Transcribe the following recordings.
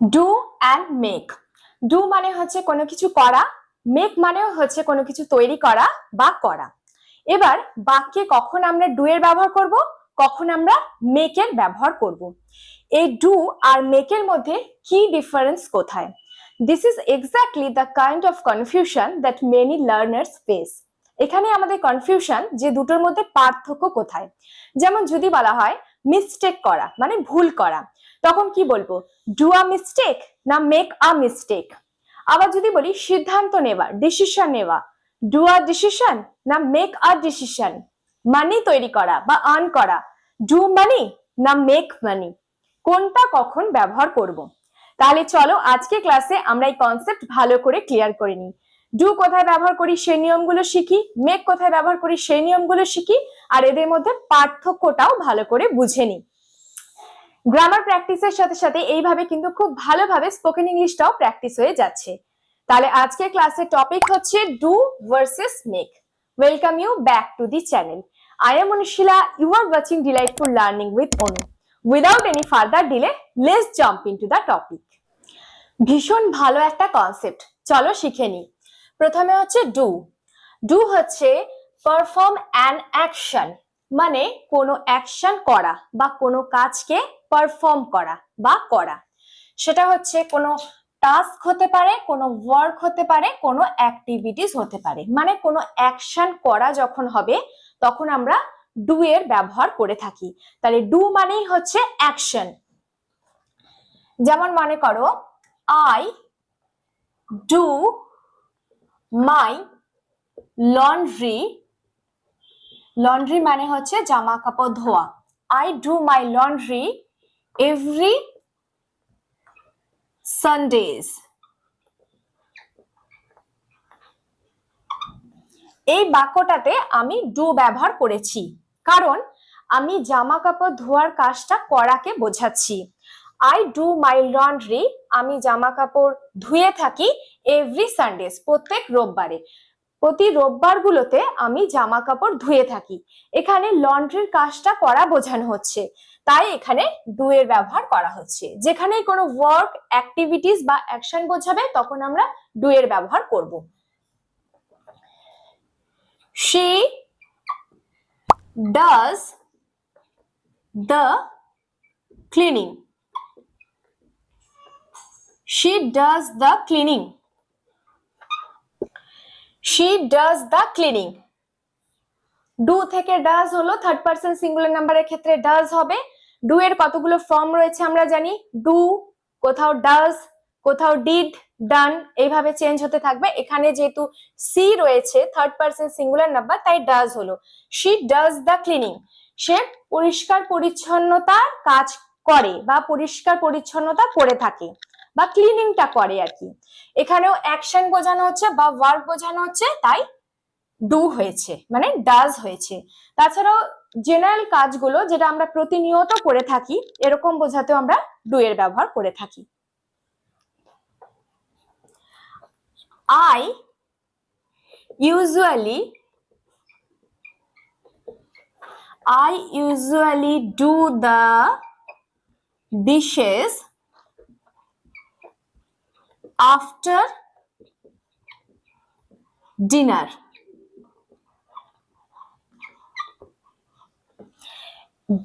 Do and make. Do মানে হচ্ছে কোনো কিছু করা, মেক মানেও হচ্ছে কোনো কিছু তৈরি করা বা করা। এবার বাক্যে কখন আমরা ডু এর ব্যবহার করব, কখন আমরা মেক এর ব্যবহার করব। এই ডু আর মেক এর মধ্যে কি ডিফারেন্স কোথায়? This is exactly the kind of confusion that many learners face. এখানে আমাদের কনফিউশন যে দুটোর মধ্যে পার্থক্য কোথায়। যেমন যদি বলা হয় মিস্টেক করা মানে ভুল করা, তখন কি বলবো? ডু আ মিস্টেক না মেক আ মিস্টেক? আবার যদি বলি সিদ্ধান্ত নেওয়া, ডিসিশন নেওয়া, ডু আ ডিসিশন না মেক আ ডিসিশন? মানি তৈরি করা বা আর্ন করা, ডু মানি না মেক মানি? কোনটা কখন ব্যবহার করব? তাহলে চলো আজকে ক্লাসে আমরা এই কনসেপ্ট ভালো করে ক্লিয়ার করে নিই। ডু কোথায় ব্যবহার করি সেই নিয়মগুলো শিখি, মেক কোথায় ব্যবহার করি সেই নিয়মগুলো শিখি, আর এদের মধ্যে পার্থক্যটাও ভালো করে বুঝে নিই। গ্রামার প্র্যাকটিসের সাথে সাথে এইভাবে কিন্তু খুব ভালোভাবে স্পোকেন ইংলিশটাও প্র্যাকটিস হয়ে যাচ্ছে। তাহলে আজকে ক্লাসের টপিক হচ্ছে do versus make. Welcome you back to the channel. I am Anushila. You are watching Delightful Learning with Onu. Without any further delay, let's jump into the topic. ভীষণ ভালো একটা concept, চলো শিখে নিই। প্রথমে হচ্ছে ডু। ডু হচ্ছে perform an action, মানে কোনো অ্যাকশন করা বা কোনো কাজকে পারফর্ম করা বা করা। সেটা হচ্ছে কোনো টাস্ক হতে পারে, কোনো ওয়ার্ক হতে পারে, কোনো অ্যাক্টিভিটিস হতে পারে। মানে কোনো অ্যাকশন করা যখন হবে তখন আমরা ডু এর ব্যবহার করে থাকি। তাহলে ডু মানেই হচ্ছে অ্যাকশন। যেমন মনে করো I do my laundry. Laundry মানে হচ্ছে জামা কাপড় ধোয়া। I do my laundry every Sundays. এই বাক্যটাতে আমি ডু ব্যবহার করেছি কারণ আমি জামা কাপড় ধোয়ার কাজটা করাকে বোঝাচ্ছি। আই ডু মাই লন্ড্রি, আমি জামা কাপড় ধুয়ে থাকি এভরি সানডেজ, প্রত্যেক রোববারে। প্রতি রোববার গুলোতে আমি জামা কাপড় ধুয়ে থাকি। এখানে লন্ড্রির কাজটা করা বোঝানো হচ্ছে, তাই এখানে ডু এর ব্যবহার করা হচ্ছে। যেখানে কোনো ওয়ার্ক, অ্যাক্টিভিটিস বা অ্যাকশন বোঝাবে তখন আমরা ডু এর ব্যবহার করব। She does the cleaning. She does the cleaning. She does the cleaning. Do থেকে ডাজ হলো থার্ড পারসন সিঙ্গুলার নাম্বারের ক্ষেত্রে ডাজ হবে। ডু এর কতগুলো ফর্ম রয়েছে আমরা জানি। ডু, কোথাও ডাজ, কোথাও ডিড, ডান, এইভাবে চেঞ্জ হতে থাকবে। এখানে যেহেতু সি রয়েছে থার্ড পারসন সিঙ্গুলার নাম্বার, তাই ডাজ হলো। শি ডাজ দ্য ক্লিনিং, সে পরিষ্কার পরিচ্ছন্নতার কাজ করে বা পরিষ্কার পরিচ্ছন্নতা করে থাকে বা ক্লিনিংটা করে আর কি। এখানেও অ্যাকশন বোঝানো হচ্ছে বা ওয়ার্ক বোঝানো হচ্ছে, তাই ডু হয়েছে মানে ডাজ হয়েছে। তাছাড়াও জেনারেল কাজগুলো যেটা আমরা প্রতিনিয়ত করে থাকি এরকম বোঝাতেও আমরা ডু এর ব্যবহার করে থাকি। I usually do the dishes after dinner.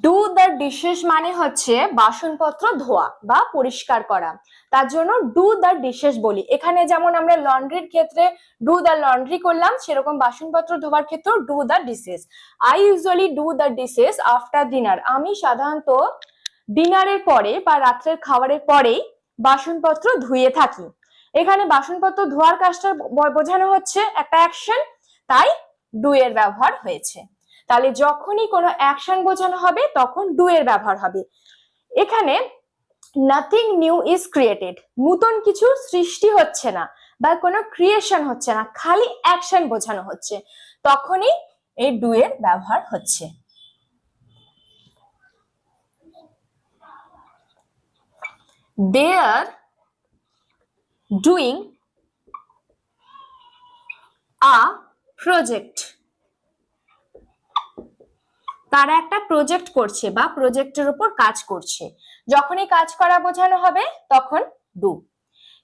Do the dishes মানে হচ্ছে বাসনপত্র ধোয়া বা পরিষ্কার করা, তার জন্য ডু দ্য ডিশেস বলি। এখানে যেমন আমরা লন্ড্রির ক্ষেত্রে ডু দ্য লন্ড্রি করলাম, সেরকম বাসনপত্র ধোয়ার ক্ষেত্রেও do the dishes. I usually do the dishes after dinner, আমি সাধারণত ডিনারের পরে বা রাত্রের খাবারের পরেই বাসনপত্র ধুয়ে থাকি। এখানে বাসনপত্র ধোয়ার কাজটা বোঝানো হচ্ছে একটা অ্যাকশন, তাই ডু এর ব্যবহার হয়েছে। তাহলে যখনই কোনো অ্যাকশন বোঝানো হবে তখন ডু এর ব্যবহার হবে। এখানে নাথিং নিউ ইজ ক্রিয়েটেড, নতুন কিছু সৃষ্টি হচ্ছে না বা কোনো ক্রিয়েশন হচ্ছে না, খালি অ্যাকশন বোঝানো হচ্ছে, তখনই এই ডু এর ব্যবহার হচ্ছে। They are doing a project. তারা একটা প্রজেক্ট করছে বা প্রজেক্টের উপর কাজ করছে। যখনই কাজ করা বোঝানো হবে তখন ডু।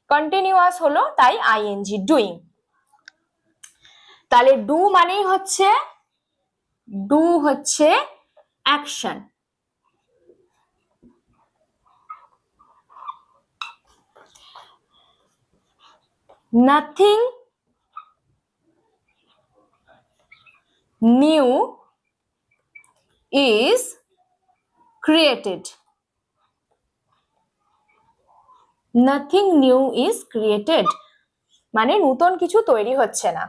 কন্টিনিউয়াস হলো তাই আইএনজি, ডুইং। তাহলে ডু মানেই হচ্ছে action. Nothing new is created. Nothing new is created মানে নতুন কিছু তৈরি হচ্ছে না,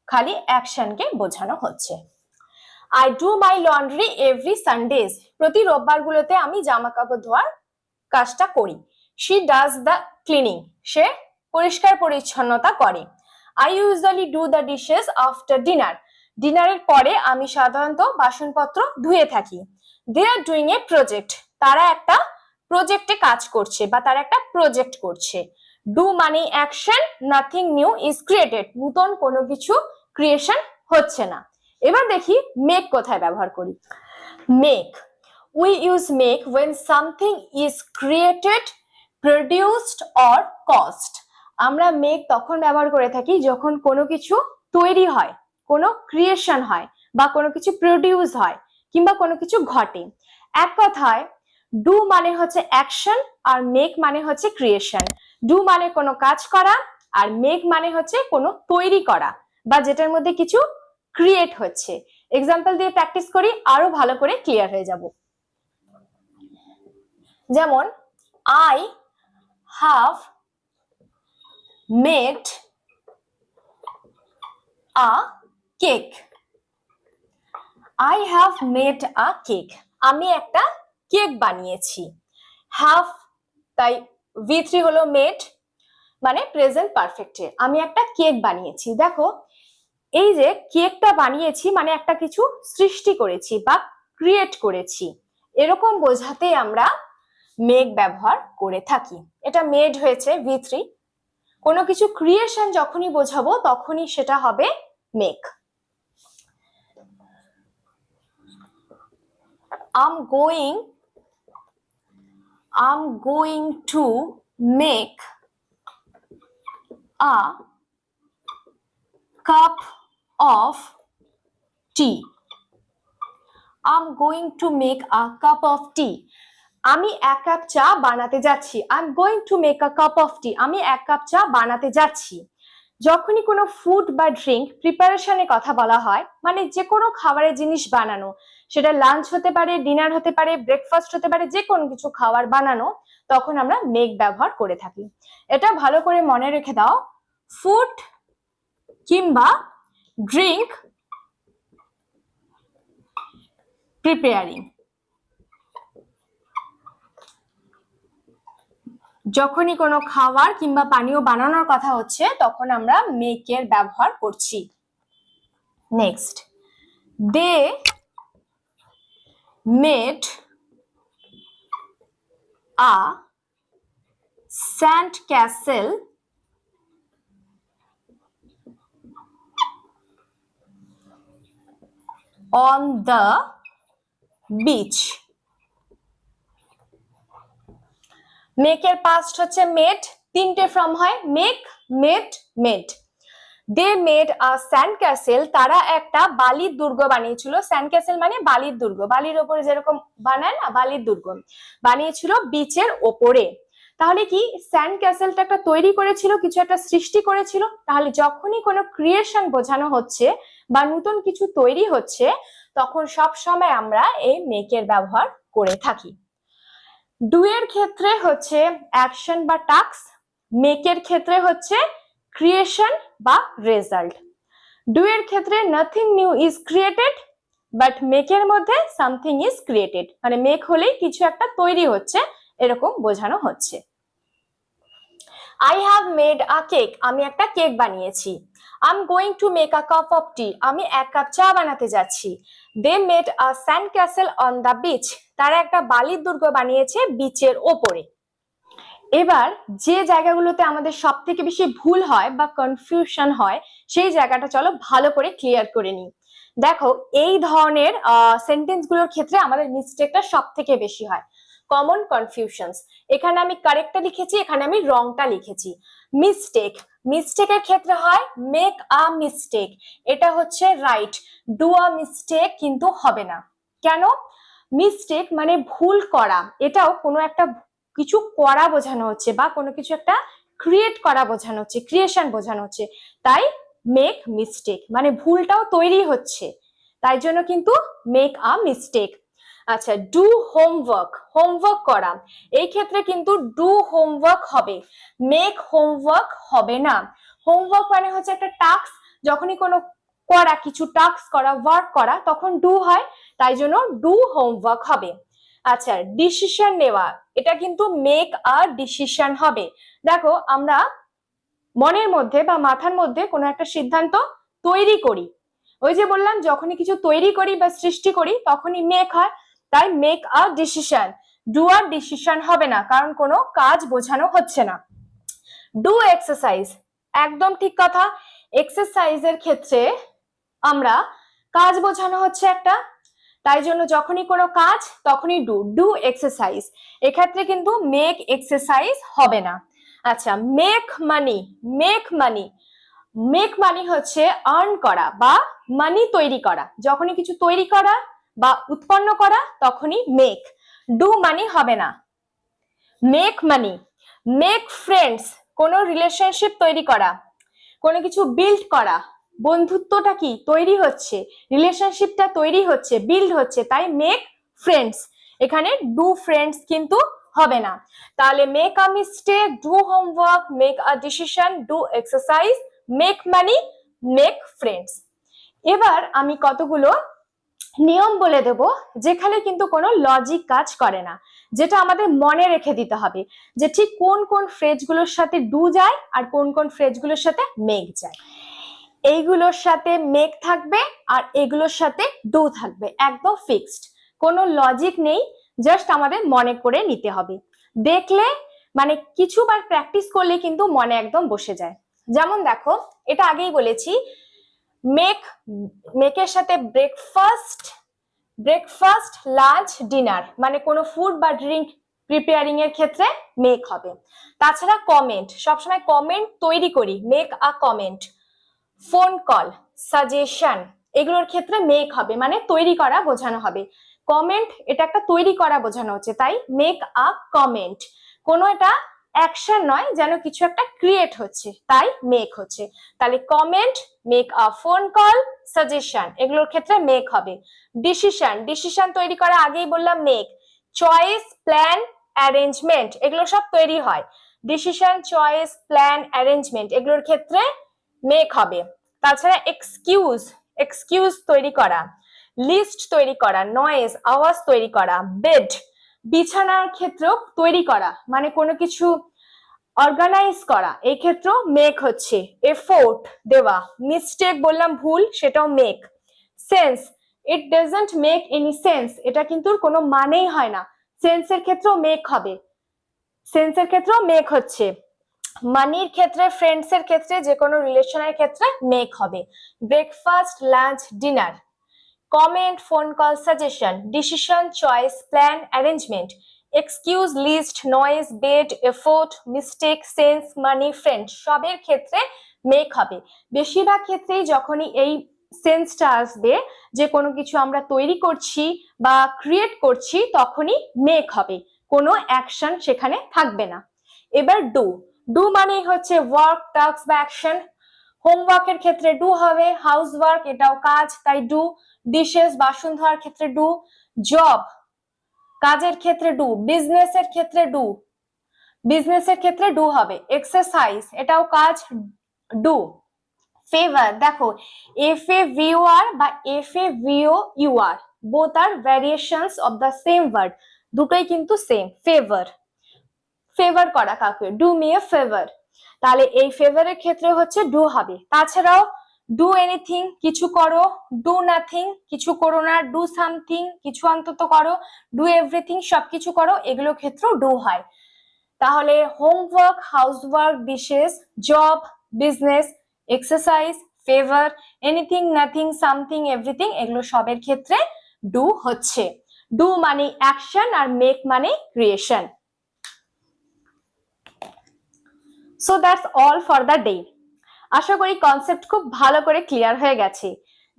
খালি অ্যাকশনকে বোঝানো হচ্ছে। I do my laundry every Sundays. প্রতি রোববারগুলোতে আমি জামা কাপড় ধোয়ার কাজটা করি। She does the cleaning. সে পরিষ্কার পরিচ্ছন্নতা করে। I usually do the dishes after dinner. ডিনারের পরে আমি সাধারণত বাসনপত্র ধুয়ে থাকি। They are doing a project. তারা একটা প্রজেক্টে কাজ করছে বা তারা একটা প্রজেক্ট করছে। Do মানে action, nothing new is created, নতুন কোনো কিছু ক্রিয়েশন হচ্ছে না। এবার দেখি মেক কোথায় ব্যবহার করি। Make, we use make when something is created, produced or caused. আমরা মেক তখন ব্যবহার করে থাকি যখন কোনো কিছু তৈরি হয়, কোনো ক্রিয়েশন হয় বা কোনো কিছু প্রডিউস হয় কিংবা কোনো কিছু ঘটে। এক কথায় ডু মানে হচ্ছে অ্যাকশন আর মেক মানে হচ্ছে ক্রিয়েশন। ডু মানে কোনো কাজ করা আর মেক মানে হচ্ছে কোনো তৈরি করা বা যেটার মধ্যে কিছু ক্রিয়েট হচ্ছে। এক্সাম্পল দিয়ে প্র্যাকটিস করি, আরো ভালো করে ক্লিয়ার হয়ে যাব। যেমন I have made a cake. I have made a cake. আমি একটা কেক বানিয়েছি। have তাই V3 হলো made মানে প্রেজেন্ট পারফেক্টে, আমি একটা কেক বানিয়েছি। দেখো এই যে কেকটা বানিয়েছি মানে একটা কিছু সৃষ্টি করেছি বা ক্রিয়েট করেছি, এরকম বোঝাতে আমরা মেক ব্যবহার করে থাকি। এটা মেড হয়েছে V3, কোনো কিছু ক্রিয়েশন যখনই বোঝাবো তখনই সেটা হবে make. I'm going to make a cup of tea. I'm going to make a cup of tea. আমি এক কাপ চা বানাতে যাচ্ছি। I'm going to make a cup of tea. আমি এক কাপ চা বানাতে যাচ্ছি। যখনই কোনো ফুড বা ড্রিঙ্ক প্রিপারেশনের কথা বলা হয়, মানে যে কোনো খাবারের জিনিস বানানো, সেটা লাঞ্চ হতে পারে, ডিনার হতে পারে, ব্রেকফাস্ট হতে পারে, যে কোনো কিছু খাবার বানানো, তখন আমরা মেক ব্যবহার করে থাকি। এটা ভালো করে মনে রেখে দাও, ফুড কিংবা ড্রিঙ্ক প্রিপেয়ারিং, যখনই কোনো খাবার কিংবা পানীয় বানানোর কথা হচ্ছে তখন আমরা মেকের ব্যবহার করছি। Next, they made a sand castle on the beach. মেকের পাস্ট হচ্ছে মেড, তিনটে ফর্ম হয়, make, made, made. They made a sand castle, তারা একটা বালির দুর্গ বানিয়েছিল। স্যান্ড ক্যাসেল মানে বালির দুর্গ, বালির ওপরে যেরকম বানায় না, বালির দুর্গ বানিয়েছিল বিচের ওপরে। তাহলে কি স্যান্ড ক্যাসেলটা একটা তৈরি করেছিল, কিছু একটা সৃষ্টি করেছিল। তাহলে যখনই কোনো ক্রিয়েশন বোঝানো হচ্ছে বা নতুন কিছু তৈরি হচ্ছে তখন সব সময় আমরা এই মেকের ব্যবহার করে থাকি। ডু এর ক্ষেত্রে হচ্ছে অ্যাকশন বা টাস্ক, মেকের ক্ষেত্রে হচ্ছে ক্রিয়েশন বা রেজাল্ট। ডু এর ক্ষেত্রে nothing new is created, but মেকের মধ্যে সামথিং ইজ ক্রিয়েটেড, মানে মেক হলেই কিছু একটা তৈরি হচ্ছে এরকম বোঝানো হচ্ছে। I have made a cake, আমি একটা কেক বানিয়েছি। I'm going to make a cup of tea, আমি এক কাপ চা বানাতে যাচ্ছি। They made a sand castle on the beach, তারা একটা বালির দুর্গ বানিয়েছে বিচের ওপরে। এবার যে জায়গাগুলোতে আমাদের সব থেকে বেশি ভুল হয় বা কনফিউশন হয় সেই জায়গাটা চলো ভালো করে ক্লিয়ার করে নিই। দেখো এই ধরনের সেন্টেন্স গুলোর ক্ষেত্রে আমাদের মিস্টেকটা সব থেকে বেশি হয়। Common confusions. এখানে আমি কারেক্টটা লিখেছি, এখানে আমি রংটা লিখেছি। মিস্টেক, মিস্টেকের ক্ষেত্রে হয় মেক আ মিস্টেক, এটা হচ্ছে রাইট। ডু আ মিস্টেক কিন্তু হবে না। কেন? মিস্টেক মানে ভুল করা, এটাও কোনো একটা কিছু করা বোঝানো হচ্ছে বা কোনো কিছু একটা ক্রিয়েট করা বোঝানো হচ্ছে, ক্রিয়েশন বোঝানো হচ্ছে। তাই মেক মিস্টেক মানে ভুলটাও তৈরি হচ্ছে, তাই জন্য কিন্তু মেক আ মিস্টেক। আচ্ছা, ডু হোমওয়ার্ক, হোমওয়ার্ক করা, এই ক্ষেত্রে কিন্তু ডু হোমওয়ার্ক হবে, মেক হোমওয়ার্ক হবে না। হোমওয়ার্ক মানে হচ্ছে একটা টাস্ক, যখনই কোনো করা, কিছু টাস্ক করা, ওয়ার্ক করা, তখন ডু হয়, তাই জন্য ডু হোমওয়ার্ক হবে। আচ্ছা, ডিসিশন নেওয়া, এটা কিন্তু মেক আ ডিসিশন হবে। দেখো, আমরা মনের মধ্যে বা মাথার মধ্যে কোনো একটা সিদ্ধান্ত তৈরি করি, ওই যে বললাম যখনই কিছু তৈরি করি বা সৃষ্টি করি তখনই মেক হয়, তাই মেক আ ডিসিশন। ডু আর ডিসিশন হবে না, কারণ কোনো কাজ বোঝানো হচ্ছে না। ডু এক্সারসাইজ, একদম ঠিক কথা। এক্সারসাইজের ক্ষেত্রে আমরা কাজ বোঝানো হচ্ছে একটা, তাই জন্য যখনই কোনো কাজ তখনই ডু, ডু এক্সারসাইজ। এক্ষেত্রে কিন্তু মেক এক্সারসাইজ হবে না। আচ্ছা, make money, make money, make money হচ্ছে আর্ন করা বা মানি তৈরি করা, যখনই কিছু তৈরি করা বা উৎপন্ন করা তখনই মেক। ডু মানি হবে না। Make money. মেক ফ্রেন্ডস, কোনো রিলেশনশিপ তৈরি করা, কোনো কিছু বিল্ড করা, বন্ধুত্বটা কি তৈরি হচ্ছে, রিলেশনশিপটা তৈরি হচ্ছে, বিল্ড হচ্ছে, তাই মেক ফ্রেন্ডস। এখানে ডু ফ্রেন্ডস কিন্তু হবে না। তাহলে make a mistake, do homework, make a decision, do exercise, make money, make friends. এবার আমি কতগুলো নিয়ম বলে দেব যেখানে কিন্তু কোনো লজিক কাজ করে না, যেটা আমাদের মনে রেখে দিতে হবে যে ঠিক কোন কোন ফ্রেজগুলোর সাথে ডু যায় আর কোন কোন ফ্রেজগুলোর সাথে মেক যায়। এইগুলোর সাথে মেক থাকবে আর এগুলোর সাথে ডু থাকবে, একদম ফিক্সড, কোনো লজিক নেই, জাস্ট আমাদের মনে করে নিতে হবে। দেখলে মানে কিছুবার প্র্যাকটিস করলে কিন্তু মনে একদম বসে যায়। যেমন দেখো, এটা আগেই বলেছি, মেক, মেকের সাথে ব্রেকফাস্ট, ব্রেকফাস্ট, লাঞ্চ, ডিনার, মানে কোনো ফুড বা ড্রিঙ্ক প্রিপেয়ারিং এর ক্ষেত্রে মেক হবে। তাছাড়া কমেন্ট, সবসময় কমেন্ট তৈরি করি, make a comment. Phone call, suggestion, এগুলোর ক্ষেত্রে মেক হবে, মানে তৈরি করা বোঝানো হবে। কমেন্ট, এটা একটা তৈরি করা বোঝানো হচ্ছে, তাই মেক আ কমেন্ট। কোনো এটা অ্যাকশন নয়, যেন কিছু একটা ক্রিয়েট হচ্ছে, তাই মেক হচ্ছে। তাহলে comment, make a phone call, suggestion, এগুলোর ক্ষেত্রে মেক হবে। ডিসিশন, ডিসিশন তৈরি করা আগেই বললাম মেক। চয়েস, প্ল্যান, অ্যারেঞ্জমেন্ট, এগুলো সব তৈরি হয়। ডিসিশন, চয়েস, প্ল্যান, অ্যারেঞ্জমেন্ট, এগুলোর ক্ষেত্রে মেক হবে। তাছাড়া এক্সকিউজ, এক্সকিউজ তৈরি করা, লিস্ট তৈরি করা, নয়েজ, আওয়াজ তৈরি করা, বেড, বিছানার ক্ষেত্রেও তৈরি করা, মানে কোনো কিছু অর্গানাইজ করা, এই ক্ষেত্রেও মেক হচ্ছে। এফোর্ট দেওয়া, মিস্টেক বললাম ভুল, সেটাও make. Sense, it doesn't make any sense, এটা কিন্তু কোনো মানেই হয় না, সেন্সের ক্ষেত্রেও মেক হবে, সেন্সের ক্ষেত্রেও মেক হচ্ছে। মানির ক্ষেত্রে, ফ্রেন্ডস এর ক্ষেত্রে, যে কোনো রিলেশনের ক্ষেত্রে মেক হবে। Breakfast, lunch, dinner, comment, phone call, suggestion, decision, choice, plan, arrangement, excuse, list, noise, bed, effort, mistake, sense, money, friend, সবের ক্ষেত্রে মেক হবে। বেশিরভাগ ক্ষেত্রেই যখনই এই সেন্সটা আসবে যে কোনো কিছু আমরা তৈরি করছি বা ক্রিয়েট করছি, তখনই মেক হবে, কোনো অ্যাকশন সেখানে থাকবে না। এবার ডু, ডু মানে হচ্ছে ওয়ার্ক, টাস্ক বা অ্যাকশন। হোমওয়ার্কের ক্ষেত্রে ডু হবে, হাউস ওয়ার্ক এটাও কাজ, তাই ডু। ডিশেস, বাসন ধোয়ার ক্ষেত্রে ডু। জব, কাজের ক্ষেত্রে ডু। বিজনেসের ক্ষেত্রে ডু, বিজনেসের ক্ষেত্রে ডু হবে। এক্সারসাইজ, এটাও কাজ, ডু। ফেভার, দেখো এফ এ ভিও আর বা F A V O U R, both are variations of the same word, দুটোই কিন্তু সেম। ফেভার, ফেভার করা কাউকে, ডু মি এ ফেভার, তাহলে এই ফেভারের ক্ষেত্রে হচ্ছে ডু হবে। তাছাড়াও ডু এনিথিং, কিছু করো। ডু নাথিং, কিছু করো না। ডু সামথিং, কিছু অন্তত করো। ডু এভরিথিং, সবকিছু করো, এগুলো ক্ষেত্রেও ডু হয়। তাহলে homework, housework, dishes, job, business, exercise, favour, anything, nothing, something, everything, এগুলো সবের ক্ষেত্রে ডু হচ্ছে। ডু মানে অ্যাকশন আর মেক মানে creation. So that's all for the day. আশা করি কনসেপ্ট খুব ভালো করে ক্লিয়ার হয়ে গেছে।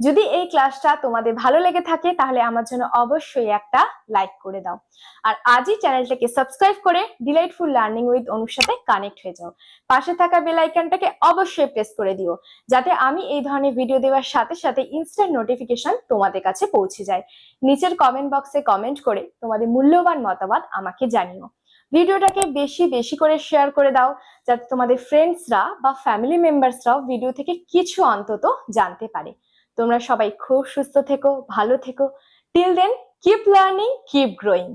যদি এই ক্লাসটা তোমাদের ভালো লেগে থাকে তাহলে আমার জন্য অবশ্যই একটা লাইক করে দাও, আর আজই চ্যানেলটাকে সাবস্ক্রাইব করে ডিলাইটফুল লার্নিং উইথ অনুর সাথে কানেক্ট হয়ে যাও। পাশে থাকা বেল আইকনটাকে অবশ্যই প্রেস করে দিও, যাতে আমি এই ধরনের ভিডিও দেওয়ার সাথে সাথে ইনস্ট্যান্ট নোটিফিকেশন তোমাদের কাছে পৌঁছে যায়। নিচের কমেন্ট বক্সে কমেন্ট করে তোমাদের মূল্যবান মতামত আমাকে জানিও। ভিডিওটাকে বেশি বেশি করে শেয়ার করে দাও, যাতে তোমাদের ফ্রেন্ডসরা বা ফ্যামিলি মেম্বার্সরাও ভিডিও থেকে কিছু অন্তত জানতে পারে। তোমরা সবাই খুব সুস্থ থেকো, ভালো থেকো। Till then, keep learning, keep growing.